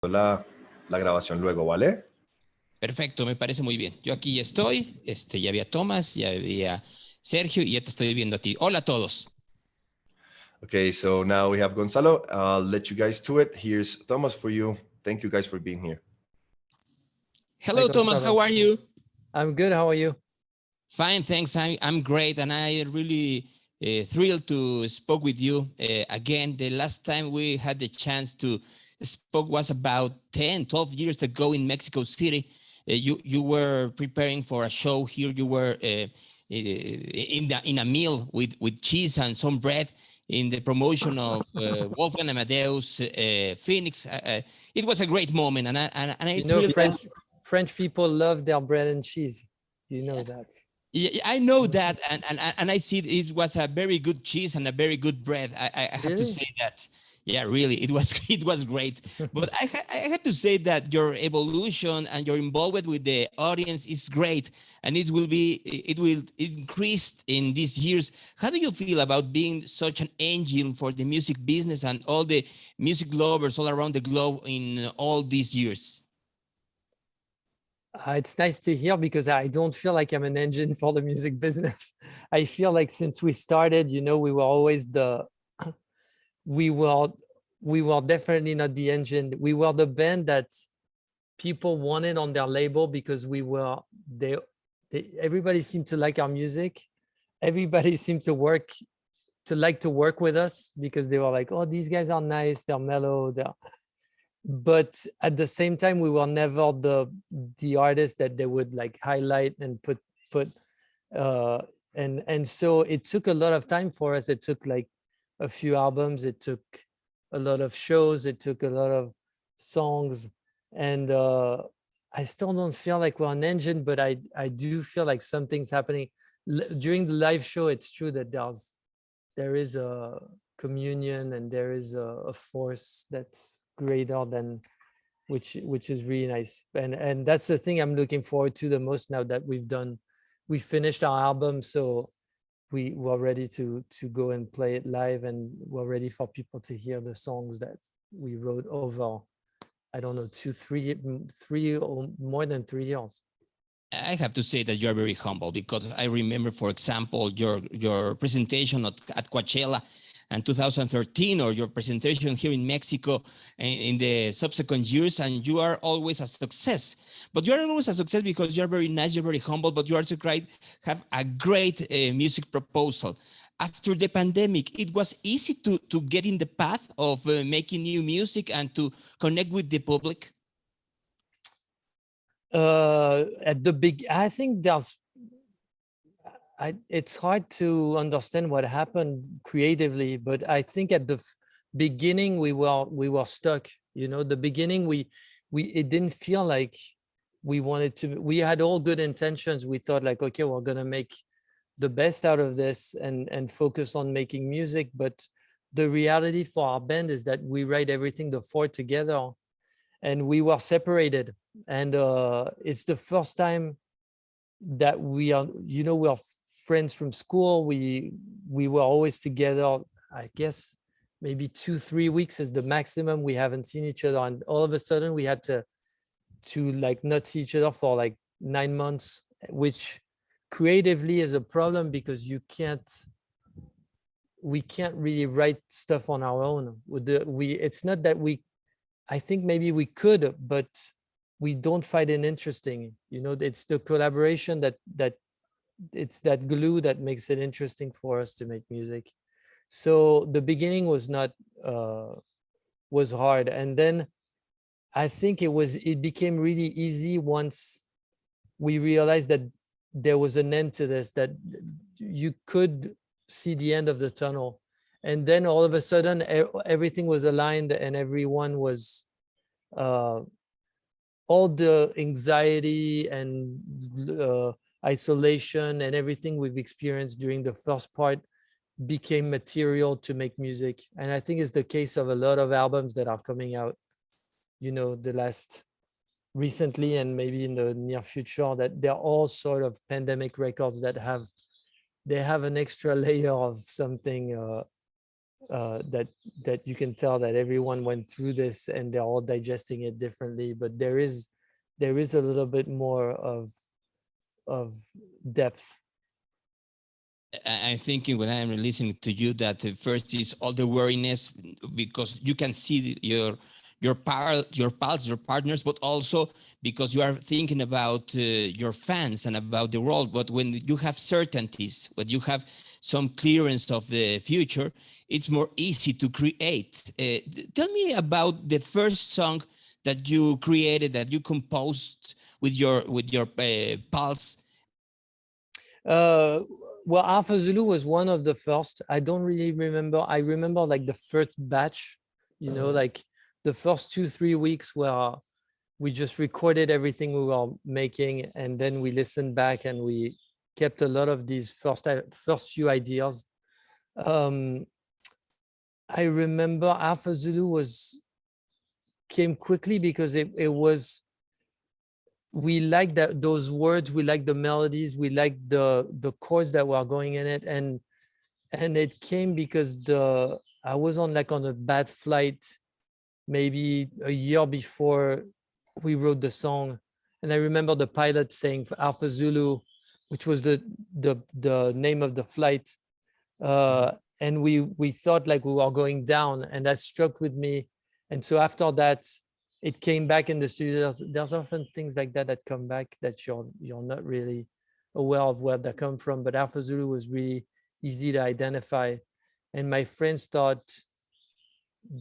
la grabación luego, ¿vale? Perfecto, me parece muy bien. Yo aquí ya estoy, ya había Tomás, ya había Sergio y ya te estoy viendo a ti. Hola a todos. Okay, so now we have Gonzalo. I'll let you guys to it. Here's Thomas for you. Thank you guys for being here. Hello, Hi, Thomas, how are you? I'm good, how are you? Fine, thanks. I'm great, and I really thrilled to speak with you again. The last time we had the chance to speak was about 10, 12 years ago in Mexico City. You were preparing for a show here. You were in a meal with cheese and some bread in the promotion of Wolfgang Amadeus Phoenix. It was a great moment, and I know thrilled. French people love their bread and cheese. You know that. Yeah, I know that, and I see it was a very good cheese and a very good bread. I have to say that. Yeah, really, it was great. But I had to say that your evolution and your involvement with the audience is great, and it will increase in these years. How do you feel about being such an engine for the music business and all the music lovers all around the globe in all these years? It's nice to hear because I don't feel like I'm an engine for the music business. I feel like since we started, we were always we were definitely not the engine. We were the band that people wanted on their label because everybody seemed to like our music. Everybody seemed to like to work with us because they were like, oh, these guys are nice, they're mellow, but at the same time, we were never the artist that they would like highlight and put and so it took a lot of time for us. It took like a few albums, it took a lot of shows, it took a lot of songs, and I still don't feel like we're an engine, but I do feel like something's happening during the live show. It's true that there is a communion and there is a force that's greater than which is really nice, and that's the thing I'm looking forward to the most now that we finished our album, so we were ready to go and play it live, and we're ready for people to hear the songs that we wrote over, I don't know, 3 or more than 3 years. I have to say that you are very humble, because I remember, for example, your presentation at Coachella in 2013, or your presentation here in Mexico in the subsequent years, and you are always a success. But you are always a success because you are very nice, you're very humble, but you also have a great music proposal. After the pandemic, it was easy to get in the path of making new music and to connect with the public. I think it's hard to understand what happened creatively, but I think at the beginning we were stuck. The beginning it didn't feel like we wanted to. We had all good intentions. We thought like, okay, we're gonna make the best out of this and focus on making music. But the reality for our band is that we write everything, the four together, and we were separated. And it's the first time that we are friends from school. We were always together. I guess maybe 2-3 weeks is the maximum we haven't seen each other, and all of a sudden we had to like not see each other for like 9 months, which creatively is a problem because we can't really write stuff on our own. It's not that I think maybe we could, but we don't find it interesting. It's the collaboration that it's that glue that makes it interesting for us to make music. So the beginning was hard, and then I think it became really easy once we realized that there was an end to this, that you could see the end of the tunnel. And then all of a sudden everything was aligned, and everyone was all the anxiety and isolation and everything we've experienced during the first part became material to make music. And I think it's the case of a lot of albums that are coming out, the last recently and maybe in the near future, that they're all sort of pandemic records that have an extra layer of something that you can tell that everyone went through this and they're all digesting it differently, but there is a little bit more of depth. I'm thinking when I'm listening to you that first is all the wariness, because you can see your pals, your partners, but also because you are thinking about your fans and about the world. But when you have certainties, when you have some clearance of the future, it's more easy to create. Tell me about the first song that you created, that you composed with your pals. Well, Alpha Zulu was one of the first. I don't really remember. I remember like the first batch, you know, like the first 2-3 weeks where we just recorded everything we were making, and then we listened back and we kept a lot of these first few ideas. I remember Alpha Zulu came quickly because it was, we liked those words, we liked the melodies, we liked the chords that were going in it, and it came because I was on a bad flight maybe a year before we wrote the song, and I remember the pilot saying for Alpha Zulu, which was the name of the flight, and we thought like we were going down, and that struck with me, and so after that it came back in the studio. There's often things like that come back that you're not really aware of where they come from, but Alpha Zulu was really easy to identify, and my friends thought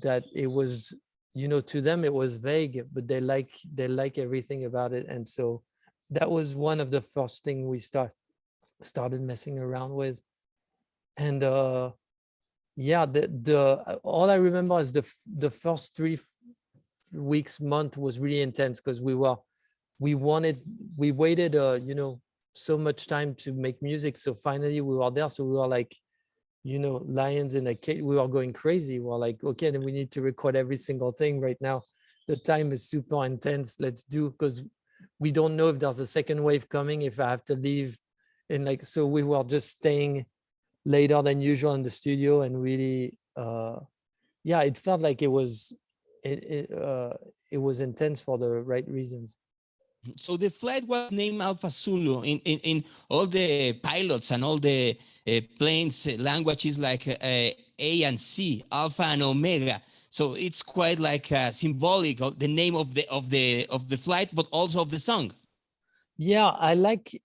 that it was, you know, to them it was vague, but they like everything about it, and so that was one of the first thing we started messing around with. And yeah, all I remember is the first 3 weeks, month was really intense, because we waited you know, so much time to make music, so finally we were there, so we were like, you know, lions in a cage. We were going crazy. We're like, okay, then we need to record every single thing right now. The time is super intense. Let's do, because we don't know if there's a second wave coming, if I have to leave. And like, so we were just staying later than usual in the studio, and really, yeah, it felt like it was intense for the right reasons. So the flight was named Alpha Zulu. In all the pilots and all the planes languages, like A and C, Alpha and Omega. So it's quite like symbolic of the name of the flight, but also of the song. Yeah, I like.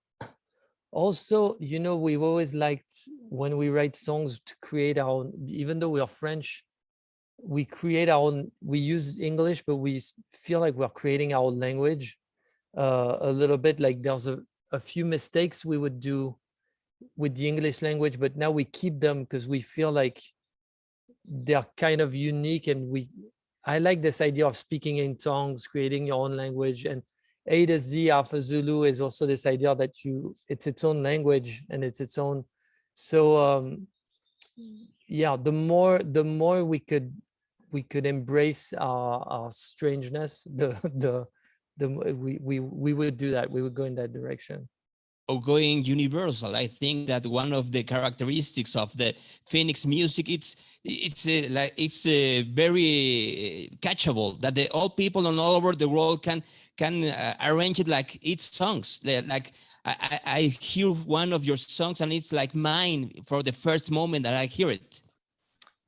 Also, you know, we've always liked, when we write songs, to create our own, even though we are French, we create our own, we use English, but we feel like we're creating our own language. A little bit like there's a few mistakes we would do with the English language, but now we keep them because we feel like they're kind of unique, and I like this idea of speaking in tongues, creating your own language. And A to Z, Alpha Zulu, is also this idea that it's its own language and it's its own. So yeah, the more we could embrace our strangeness, we would do that. We would go in that direction. Or going universal. I think that one of the characteristics of the Phoenix music, it's very catchable, that all people all over the world can arrange it like its songs. Like I hear one of your songs and it's like mine for the first moment that I hear it.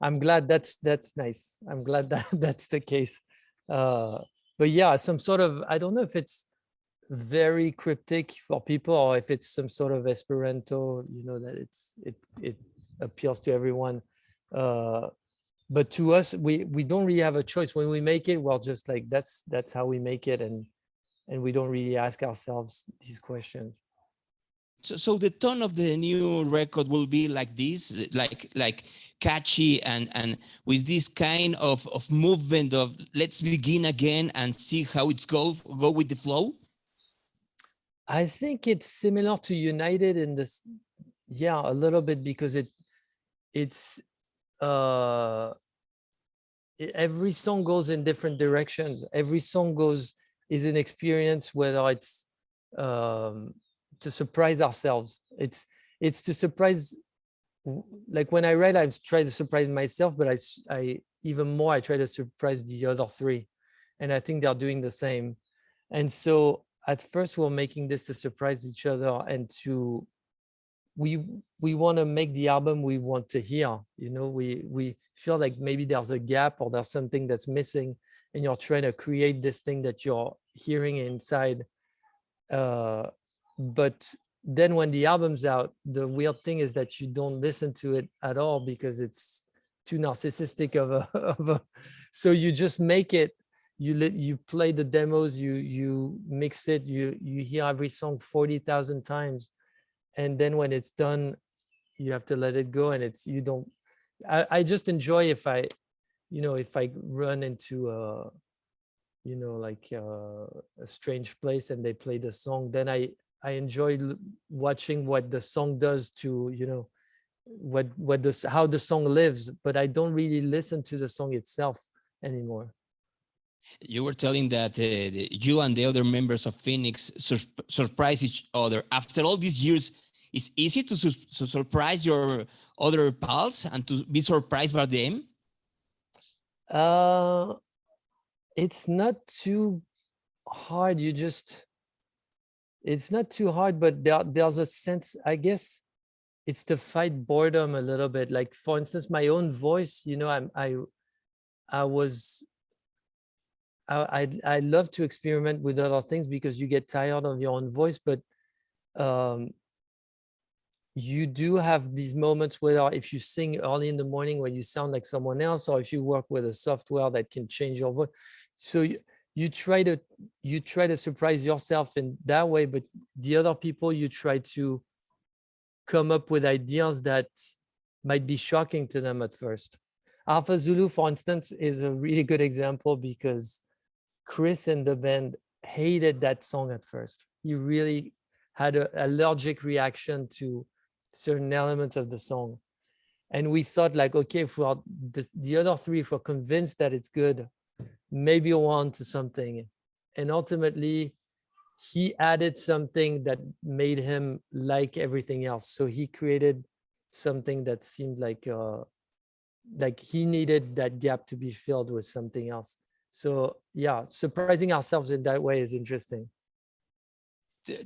I'm glad that's nice. I'm glad that that's the case. But yeah, some sort of, I don't know if it's very cryptic for people or if it's some sort of Esperanto, you know, that it appeals to everyone. But to us, we don't really have a choice. When we make it, well, just like that's how we make it, and we don't really ask ourselves these questions. So the tone of the new record will be like this, like catchy and with this kind of movement of let's begin again and see how it's go with the flow. I think it's similar to United in this, yeah, a little bit, because it's every song goes in different directions. Every song is an experience, whether it's to surprise ourselves. It's to surprise like when I write, I try to surprise myself, but I even more, I try to surprise the other three. And I think they're doing the same. And so at first we're making this to surprise each other and to, we want to make the album we want to hear. You know, we feel like maybe there's a gap or there's something that's missing, and you're trying to create this thing that you're hearing inside. But then when the album's out, the weird thing is that you don't listen to it at all because it's too narcissistic of a so you just make it, you play the demos, you mix it, you hear every song 40,000 times, and then when it's done, you have to let it go, and it's, you don't, I just enjoy if I, you know, if I run into you know, like a strange place and they play the song, then I enjoy watching what the song does to, you know, what this, how the song lives, but I don't really listen to the song itself anymore. You were telling that you and the other members of Phoenix surprise each other. After all these years, it's easy to surprise your other pals and to be surprised by them? It's not too hard. You just, it's not too hard, but there's a sense, I guess it's to fight boredom a little bit. Like, for instance, my own voice, you know, I love to experiment with other things because you get tired of your own voice, but you do have these moments where if you sing early in the morning when you sound like someone else, or if you work with a software that can change your voice, so you try to surprise yourself in that way, but the other people, you try to come up with ideas that might be shocking to them at first. Alpha Zulu, for instance, is a really good example because Chris and the band hated that song at first. He really had an allergic reaction to certain elements of the song. And we thought, like, okay, if we're the other three, if we're convinced that it's good, maybe we're on to something. And ultimately, he added something that made him like everything else. So he created something that seemed like he needed that gap to be filled with something else. So yeah, surprising ourselves in that way is interesting.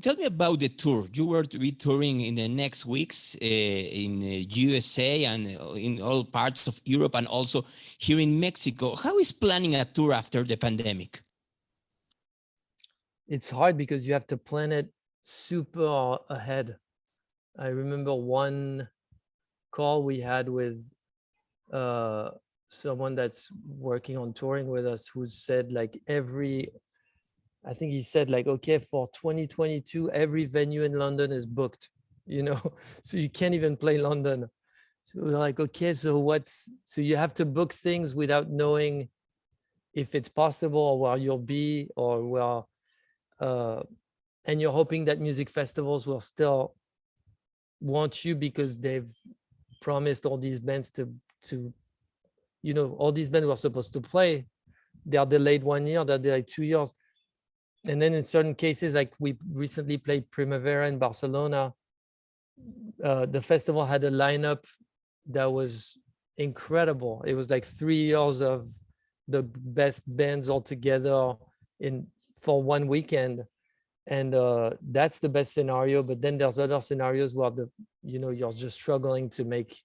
Tell me about the tour. You were to be touring in the next weeks in USA and in all parts of Europe and also here in Mexico. How is planning a tour after the pandemic? It's hard because you have to plan it super ahead. I remember one call we had with someone that's working on touring with us who said, like, I think he said, like, okay, for 2022, every venue in London is booked, you know, so you can't even play London. So we're like, okay, so so you have to book things without knowing if it's possible or where you'll be or where, and you're hoping that music festivals will still want you because they've promised all these bands to, you know, all these bands were supposed to play. They are delayed 1 year, they're delayed 2 years. And then in certain cases, like we recently played Primavera in Barcelona, the festival had a lineup that was incredible. It was like 3 years of the best bands all together for one weekend. And that's the best scenario. But then there's other scenarios where you're just struggling to make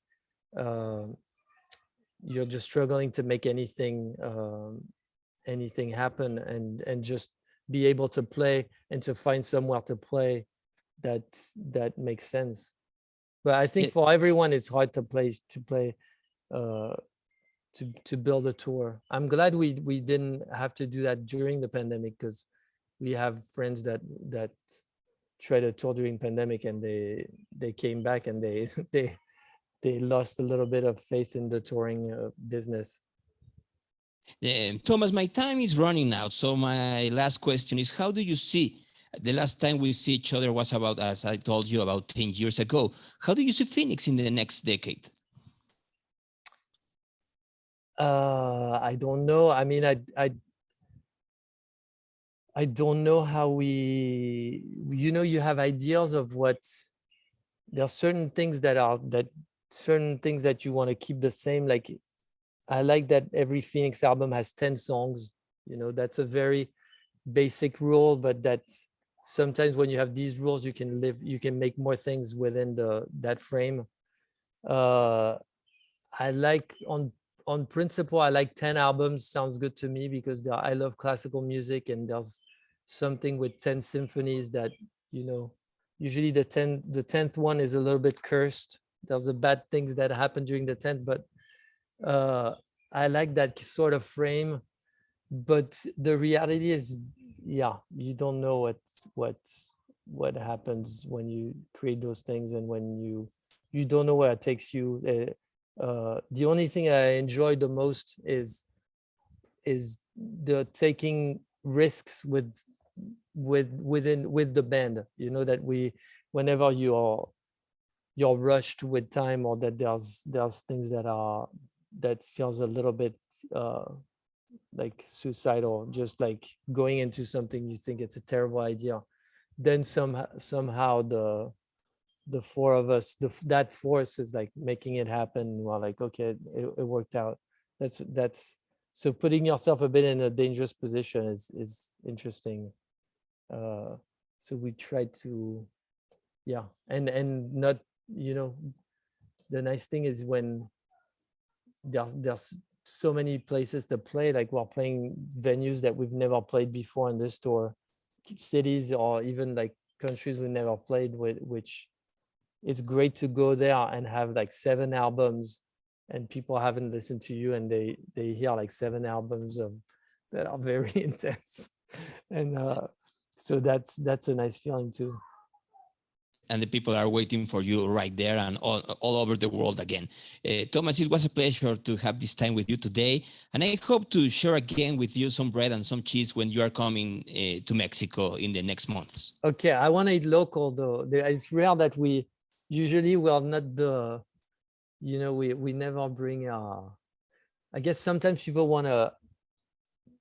anything happen and just be able to play and to find somewhere to play that makes sense. But I think for everyone, it's hard to build a tour. I'm glad we didn't have to do that during the pandemic, because we have friends that tried to tour during pandemic and they came back and they lost a little bit of faith in the touring business. Thomas, my time is running out. So my last question is, how do you see, the last time we see each other was about, as I told you, about 10 years ago. How do you see Phoenix in the next decade? I don't know. I mean, I don't know how you have ideas of there are certain things that certain things that you want to keep the same. Like I like that every Phoenix album has 10 songs. You know, that's a very basic rule, but that's sometimes when you have these rules, you can make more things within that frame. I like on principle, I like 10 albums, sounds good to me, because I love classical music, and there's something with 10 symphonies that, you know, usually the 10th one is a little bit cursed. There's the bad things that happen during the 10th, but I like that sort of frame. But the reality is, yeah, you don't know what happens when you create those things, and when you don't know where it takes you. The only thing I enjoy the most is the taking risks with the band. You know, that whenever you're rushed with time, or that there's things that feels a little bit like suicidal, just like going into something you think it's a terrible idea, then somehow the four of us, that force is like making it happen. We're like, okay, it worked out. That's so putting yourself a bit in a dangerous position is interesting. So we try to, yeah, and not, you know, the nice thing is when there's so many places to play, like we're playing venues that we've never played before in this tour, cities or even like countries we never played with, which it's great to go there and have like 7 albums, and people haven't listened to you, and they hear like 7 albums that are very intense, and so that's a nice feeling too. And the people are waiting for you right there and all over the world again. Thomas, it was a pleasure to have this time with you today. And I hope to share again with you some bread and some cheese when you are coming to Mexico in the next months. Okay, I want to eat local though. It's rare that we are not we never bring, I guess sometimes people want to,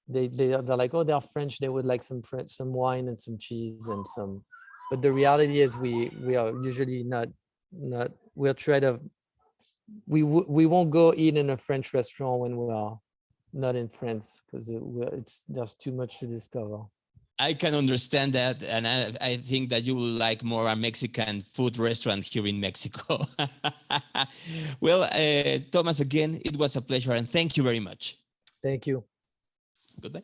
they're like, oh, they're French, they would like some wine and some cheese and some, but the reality is we are usually not we'll try to, we won't go eat in a French restaurant when we are not in France, because there's too much to discover. I can understand that, and I think that you will like more a Mexican food restaurant here in Mexico. Well, Thomas, again, it was a pleasure, and thank you very much. Thank you. Goodbye.